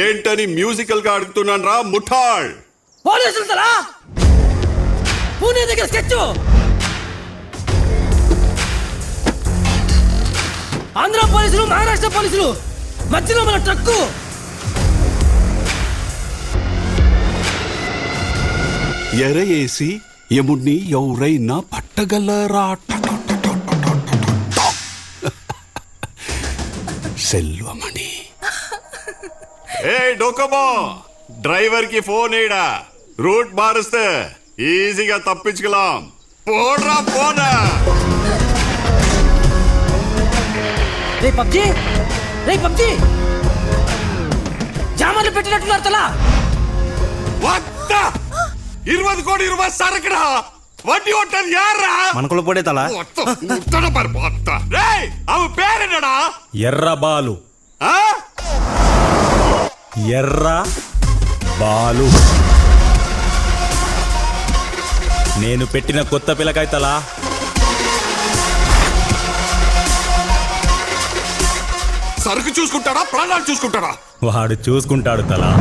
ఏంటని మ్యూజికల్ గా అడుగుతున్నాను రా ముఠాళ్. పోలీసులు తలా పూణే దగ్గర స్కెచ్, ఆంధ్ర పోలీసులు మహారాష్ట్ర పోలీసులు మధ్యలో మన ట్రక్కు. ఎరయేసి యముడిని ఎవరైనా పట్టగలరా? సెల్వమణి. ఏ డోకమో, డ్రైవర్ కి ఫోన్ ఏడా, రూట్ మారుస్తే ఈజీగా తప్పించుకోలాం. పోడ్రా పోనా. రే పబ్జీ, రే పబ్జీ, జామర్లు పెట్టినట్టున్నారు తలా. 20 కోటి రూపాయలు సరకురా, వడ్డీ కొట్టది యారా? మనకుల పోడే తలా. అవి పేరేనడా? ఎర్ర బాలు. ఎర్ర బాలు నేను పెట్టిన కొత్త పిల్లకాయ తలా. సరుకు చూసుకుంటాడా, ప్రాణాలు చూసుకుంటాడా? వాడు చూసుకుంటాడు తలా.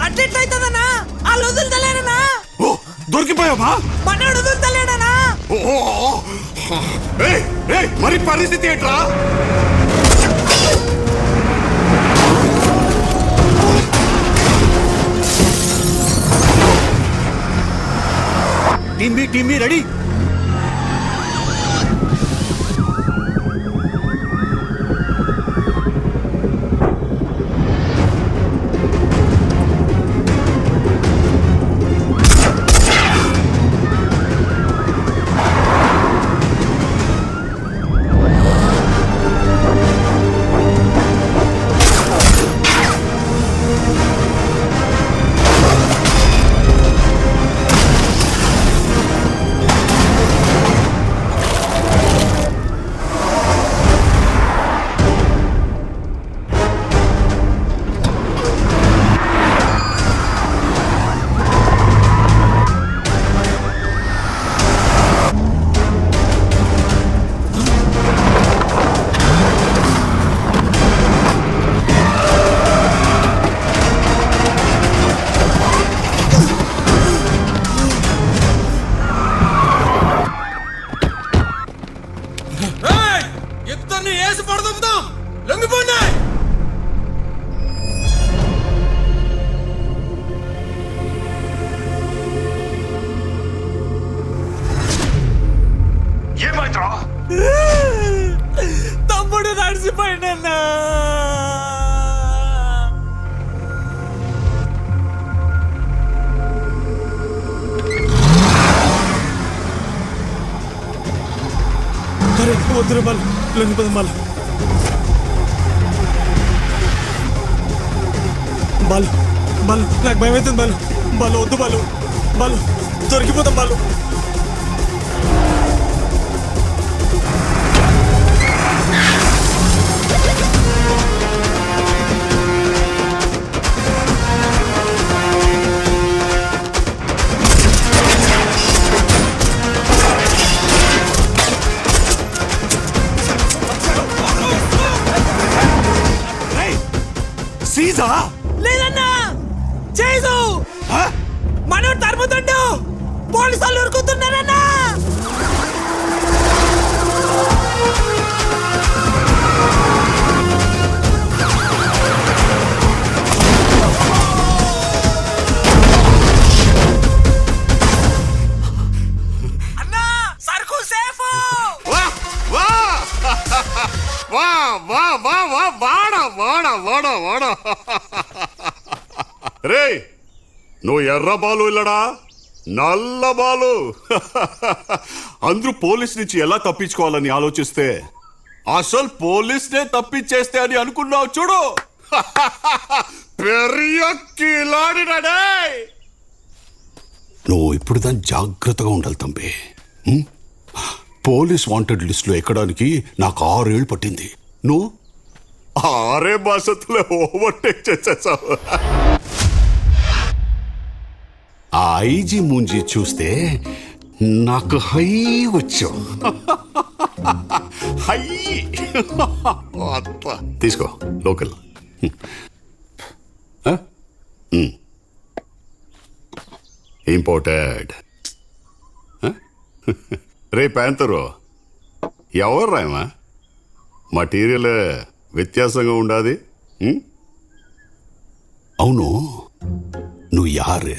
అట్లెట్లయితదన్నా? ఆ వదులుతలేడనా? దొరికిపోయావా? మనోడు వదులుతలేడనా? మరి పరిస్థితి ఏంట్రా? Team be ready. ఇద్దరిని వేసి పడదాం, లొంగిపోండి. ఏమైందిరా? తమ్ముడు నడిచిపోయిందన్నా. వద్దురు బాలు, లొంగిపోదాం బాలు. బాలు బాలు నాకు భయం అవుతుంది బాలు. బాలు వద్దు బాలు. బాలు దొరికిపోతాం బాలు. లేదన్నా, చేసు మనోడు తరుముతుండు. పోలీసు వాళ్ళు ఉరుకుతున్నారన్నా. అన్నా సరుకు సేఫ్. వా వా వా వా వాడా వాడా వాడా వాడా రే నువ్వు ఎర్ర బాలు ఇల్లడా నల్ల బాలు అందరూ పోలీస్ నుంచి ఎలా తప్పించుకోవాలని ఆలోచిస్తే అసలు పోలీస్నే తప్పించేస్తే అని అనుకున్నావు చూడు పెరియ కిలాడినాడే నువ్వు ఇప్పుడు దాన్ని జాగ్రత్తగా ఉండాలి తంబి పోలీస్ వాంటెడ్ లిస్టులో ఎక్కడానికి నాకు 6 ఏళ్ళు పట్టింది నువ్వు 6 మాసంలో ఓవర్టేక్ చేసేసావు ఆ ఐజీ మూంజీ చూస్తే నాకు హై వచ్చావు హై తీసుకో లోకల్ ఇంపోర్టెడ్ రే ప్యాంతరు ఎవరు రాయమా మటీరియల్ వ్యత్యాసంగా ఉండాది అవును నువ్వు యారు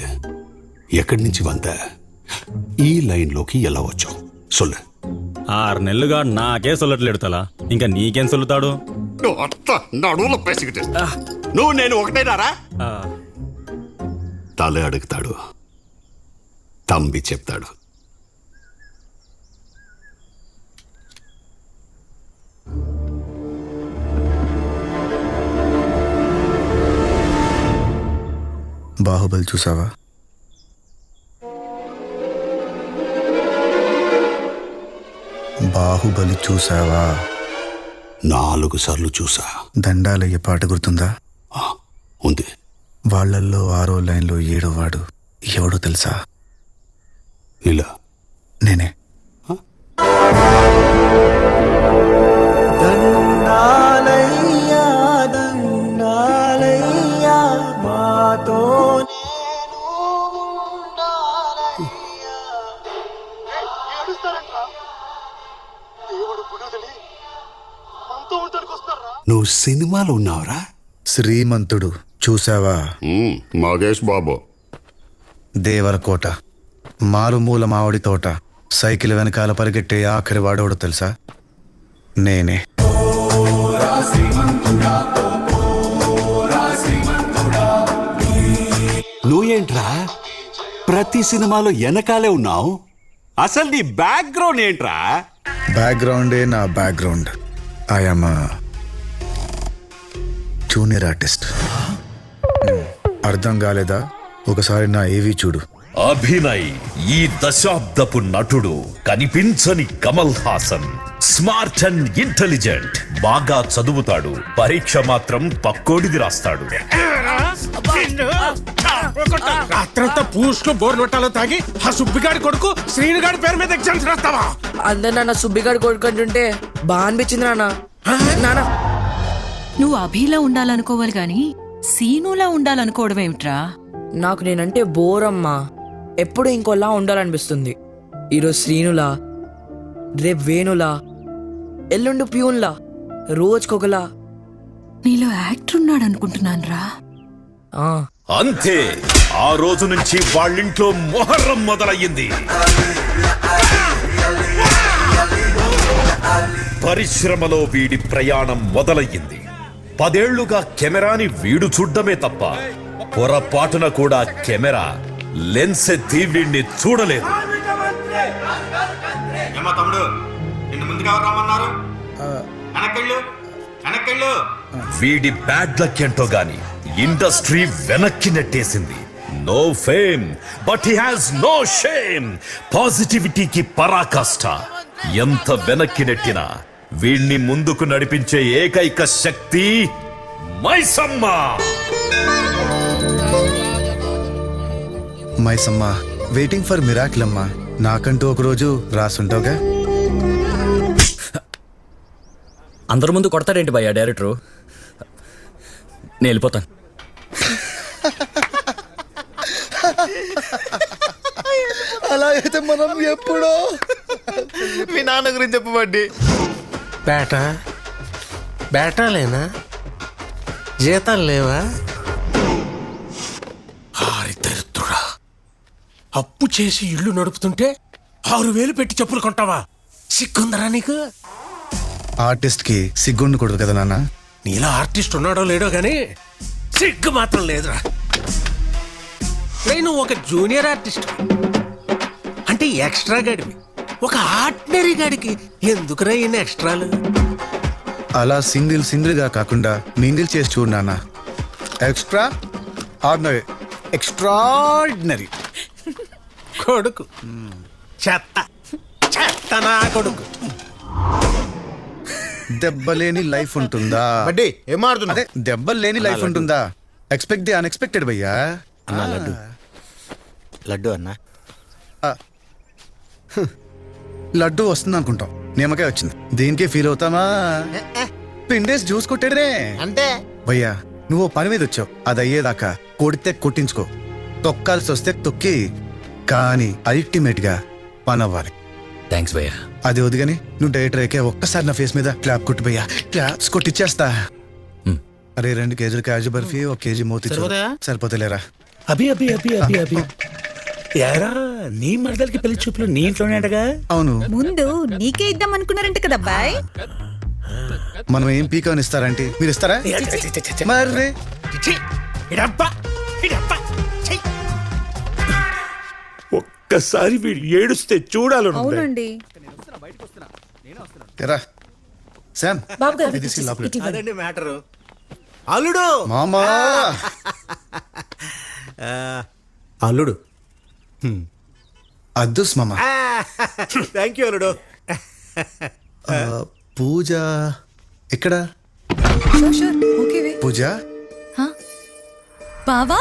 ఎక్కడి నుంచి వంద ఈ లైన్లోకి ఎలా వచ్చావు సొల్లు 6 నెలలుగా నాకే సొల్లట్లేడు తలా ఇంకా నీకేం సొల్లుతాడు నడువులో పేసికిటే నువ్వు నేను ఒకటేనారా తలే అడుగుతాడు తంబి చెప్తాడు బాహుబలి చూసావా బాహుబలి చూసావా 4 సార్లు చూసా దండాలయ్య పాట గుర్తుందా ఉంది వాళ్ళల్లో 6వ లైన్లో 7వ వాడు ఎవడో తెలుసా ఇలా నేనే నువ్వు సినిమాలో ఉన్నావురా శ్రీమంతుడు చూసావా మగేష్ బాబు దేవరకోట మారుమూల మామిడి తోట సైకిల్ వెనకాల పరిగెట్టే ఆఖరి వాడోడు తెలుసా నేనే నువ్వేంట్రా ప్రతి సినిమాలో వెనకాలే ఉన్నావు అసలు నీ బ్యాక్గ్రౌండ్ ఏంట్రా బ్యాక్గ్రౌండే నా బ్యాక్గ్రౌండ్ ఐఎమ్ జూనియర్ ఆర్టిస్ట్ అర్థం కాలేదా ఒకసారి నా ఏవి చూడు అభినయ్ ఈ దశాబ్దపు నటుడు కనిపించని Kamal Haasan smart and intelligent బాగా చదువుతాడు పరీక్ష మాత్రం పక్కోడిది రాస్తాడు రాత్రంతా పూస్లో బోర్ నొట్టాలో తాగి ఆ సుబ్బిగాడి కొడుకు శ్రీనుగాడి పేరు మీద ఎగ్జామ్స్ రాస్తావా అందరు నాన్న సుబ్బిగాడు కొడుకుంటుంటే బాగా అనిపించింది నాన్న నువ్వు అభిలా ఉండాలనుకోవాలి గాని సీనులా ఉండాలనుకోవడం ఏమిట్రా నాకు నేనంటే బోరమ్మా ఎప్పుడు ఇంకోలా ఉండాలనిపిస్తుంది ఈరోజు శ్రీనులా రేపు వేణులా ఎల్లుండి ప్యూన్లా రోజుకొకలా నీలో యాక్టర్ ఉన్నాడు అనుకుంటున్నాను రా అంతే ఆ రోజు నుంచి వాళ్ళింట్లో మొహర్రం మొదలయ్యింది పరిశ్రమలో వీడి ప్రయాణం మొదలయ్యింది 10 ఏళ్లుగా కెమెరాని వీడు చూడ్డమే తప్ప పొరపాటున కూడా కెమెరా లెన్స్ ఎత్తి వీడిని చూడలేదు వీడి బ్యాడ్ లక్ ఏంటో గాని ఇండస్ట్రీ వెనక్కి నెట్టేసింది no fame but he has no shame పాజిటివిటీకి పరాకాష్ట ఎంత వెనక్కి నెట్టినా వీణ్ణి ముందుకు నడిపించే ఏకైక శక్తి Maisamma Maisamma waiting for miracle అమ్మా నాకంటూ ఒకరోజు రాసుంటావుగా అందరి ముందు కొడతాడేంటి భయ్యా డైరెక్టరు నేను వెళ్ళిపోతాను అలా అయితే మనం ఎప్పుడో మీ నాన్న గురించి చెప్పబడ్డి బేటాలేనా జీతాలు లేవా దరిద్రుడా అప్పు చేసి ఇల్లు నడుపుతుంటే 6,000 పెట్టి చెప్పులు కొంటావా సిగ్గుందరా నీకు ఆర్టిస్ట్ కి సిగ్గు ఉండకూడదు కదా నాన్న. నీలో ఆర్టిస్ట్ ఉన్నాడో లేడో గానీ సిగ్గు మాత్రం లేదురా. నువ్వు ఒక జూనియర్ ఆర్టిస్ట్ అంటే ఎక్స్ట్రా గడివి. ఒక ఆర్డినరీ గడికి ఎందుకురా ఇన్ని ఎక్స్ట్రాలు? అలా సింగిల్ గా కాకుండా మింగిల్ చేసి చూడు నాన్న. Extra ordinary, extraordinary. కొడుకు చెత్త చెత్త నా కొడుకు. దెబ్బలేని లైఫ్ ఉంటుందా? బడ్డీ ఏం మారుతున్నా? అదే దెబ్బలు లేని లైఫ్ ఉంటుందా? ఎక్స్పెక్ట్ ది అన్ఎక్స్పెక్టెడ్ భయ్యా. లడ్డు అన్నా. లడ్డు వస్తుంది అనుకుంటాం, నిమ్మకాయ వచ్చింది. దీనికే ఫీల్ అవుతామా? పిండేసి జ్యూస్ కొట్టాడరే అంటే భయ్యా. నువ్వు పని మీద వచ్చావు, అది అయ్యేదాకా కొడితే కొట్టించుకో, తొక్కాల్సి వస్తే తొక్కి, కానీ అల్టిమేట్ గా పని అవ్వాలి. థ్యాంక్స్ భయ్యా. అది వదిగాని నువ్వు డైరెక్టర్ అయితే ఒక్కసారి నా ఫేస్ మీద క్లాప్ కొట్టు భయ్యా. క్లాప్స్ కొట్టిచ్చేస్తా. అరే 2 కేజీలు కాజు బర్ఫీ, 1 కేజీ మోతి సరిపోతలేరా? అభి అభి అభి అభి అభి యారా, నీ మరదలకి పెళ్లి చూపులు నీ ఇంట్లోనే అడగా? అవును, ముందు నీకే ఇద్దాం అనుకున్నారంట కదా అబ్బాయి. మనం ఏం పీకాన్ ఇస్తారంటే మీరు ఇస్తారా? మర్రే ఒక్కసారి వీడు ఏడుస్తే చూడాలి. అవునండి. ఎరా శామ్, ఇది తీసుకెళ్ళి లోపలికి. అదండి మ్యాటరు. అల్లుడు మామా అల్లుడు అద్దుస్ మామ. థ్యాంక్ యూ అల్లుడు. పూజ ఎక్కడ? పూజ బావా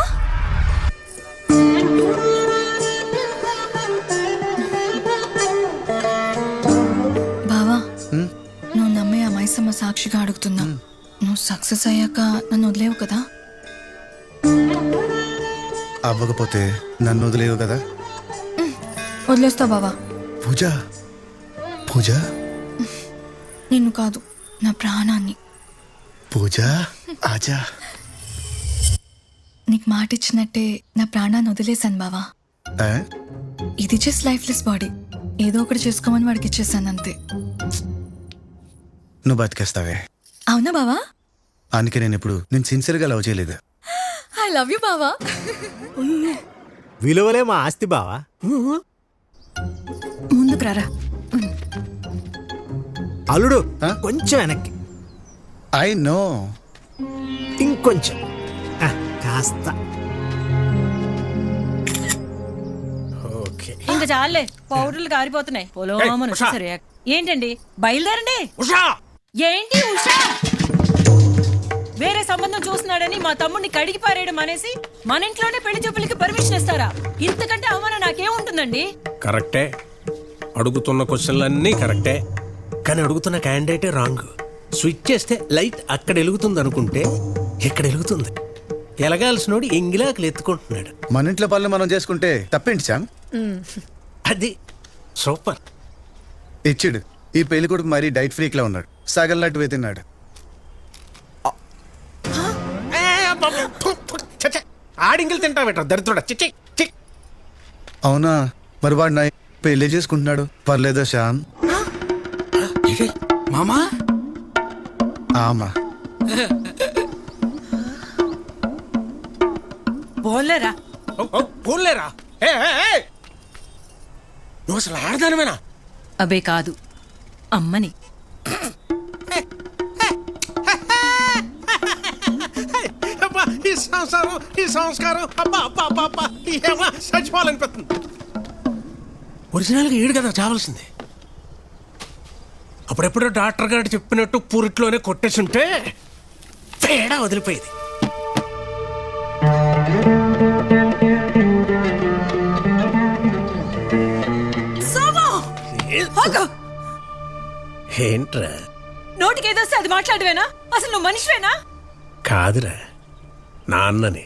బావా, నువ్వు నమ్మే ఆ మైసమ్మ సాక్షిగా అడుగుతున్నా, నువ్వు సక్సెస్ అయ్యాక నన్ను వదిలేవు కదా? అవ్వకపోతే నన్ను వదిలేవు కదా? వదిలేస్తావు బావా. పూజ పూజ నిన్ను కాదు, నా ప్రాణాన్ని. పూజ ఆజా. నీకు మాట ఇచ్చినట్టే నా ప్రాణాన్ని వదిలేశాను బావా. ఆ? ఇది జస్ట్ లైఫ్లెస్ బాడీ, ఏదో ఒకటి చేసుకోమని వాడికి ఇచ్చేసాను అంతే. నువ్వు బతికేస్తావే. అవునా బావా? అందుకే నేను ఇప్పుడు నేను సిన్సియర్గా లవ్ చేయలేదు. ఐ లవ్ యూ బావా. విలువలే మా ఆస్తి బావా. ముందుకు రారా. అల్లుడు ఆ? కొంచెం వెనక్కి, ఐ నో. ఇంకొంచెం కాస్త. ఓకే. ఇంకా చాలే, పౌడర్లు కారిపోతున్నాయి. పొలోమని ఉషా. సరే ఏంటండి, బయలుదేరండి. ఉషా, ఏంటి ఉషా? వేరే సంబంధం చూస్తున్నాడని మా తమ్ముడిని కడిగి పారేయడం అనేసి మన ఇంట్లోనే పెళ్లి చూపులకి పర్మిషన్ ఇస్తారా? ఇంతకంటే అవమానం నాకేముంటుందండి? కరెక్టే. అడుగుతున్న క్వశ్చన్లన్నీ కరెక్టే, కానీ అడుగుతున్న క్యాండిడేటే రాంగ్. స్విచ్ చేస్తే లైట్ అక్కడ వెలుగుతుంది అనుకుంటే ఇక్కడ వెలుగుతుంది. ఎలగాల్సినోడు ఎంగిలాకులు ఎత్తుకుంటున్నాడు. మన ఇంట్లో పనులు మనం చేసుకుంటే తప్పేంటి శామ్? అది సూపర్. ఇచ్చిడు ఈ పెళ్లి కొడుకు మరీ డైట్ ఫ్రీక్ లా ఉన్నాడు, సగల్లట్టు వేతున్నాడు. ఆడింగిల్ తింటావేట దరిద్రుడా. చిచ్చి. అవునా? మరి వాడు నా పెళ్లి చేసుకుంటున్నాడు, పర్లేదా శ్యామ్? మామా ఆమా పోలేరా? పోలేరా? నువ్వు అసలు ఆడదానివేనా? అబే కాదు, అమ్మని. అబ్బా, ఈ సంసారం, ఈ సంస్కారం, అబ్బా అబ్బా అబ్బా అబ్బా, ఏమా చచ్చిపోవాలనిపిస్తుంది. ఒరిజినల్గా ఏడు కదా చావాల్సింది. అప్పుడెప్పుడో డాక్టర్ గారు చెప్పినట్టు పూరిట్లోనే కొట్టేసుంటే తేడా వదిలిపోయేది. ఏంట్రా? నోటికేదొస్తే అది మాట్లాడవేనా? అసలు నువ్వు మనిషివేనా? కాదురా, నాన్నని.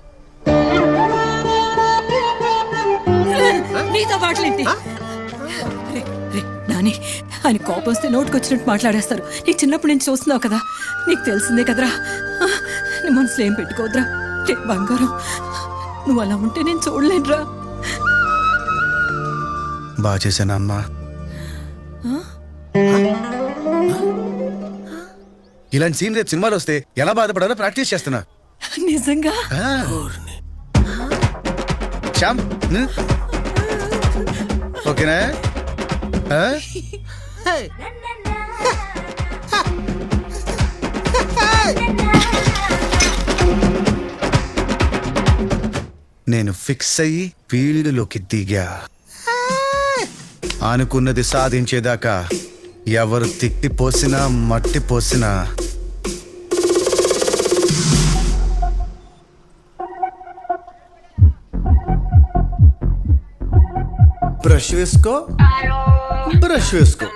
నీతో మాటలేంటి? నాని, ఆయన కోపం వస్తే నోటుకొచ్చినట్టు మాట్లాడేస్తారు. నీకు చిన్నప్పుడు నుంచి చూస్తున్నావు కదా, నీకు తెలిసిందే కదరా. నీ మనసులో ఏం పెట్టుకోవద్దురా. రే బంగారం, నువ్వు అలా ఉంటే నేను చూడలేనురా. బాగా చేశాను అమ్మా. ఇలాంటి సీన్ రేపు సినిమాలు వస్తే ఎలా బాధపడాలో ప్రాక్టీస్ చేస్తున్నా. నిజంగా ఆ. శ్యామ్, ఓకేనా? ఆ? నేను ఫిక్స్ అయ్యి ఫీల్డ్లోకి దిగా. అనుకున్నది సాధించేదాకా ఎవరు తిట్టి పోసినా మట్టి పోసినా బ్రష్ వేసుకో, బ్రష్ వేసుకో.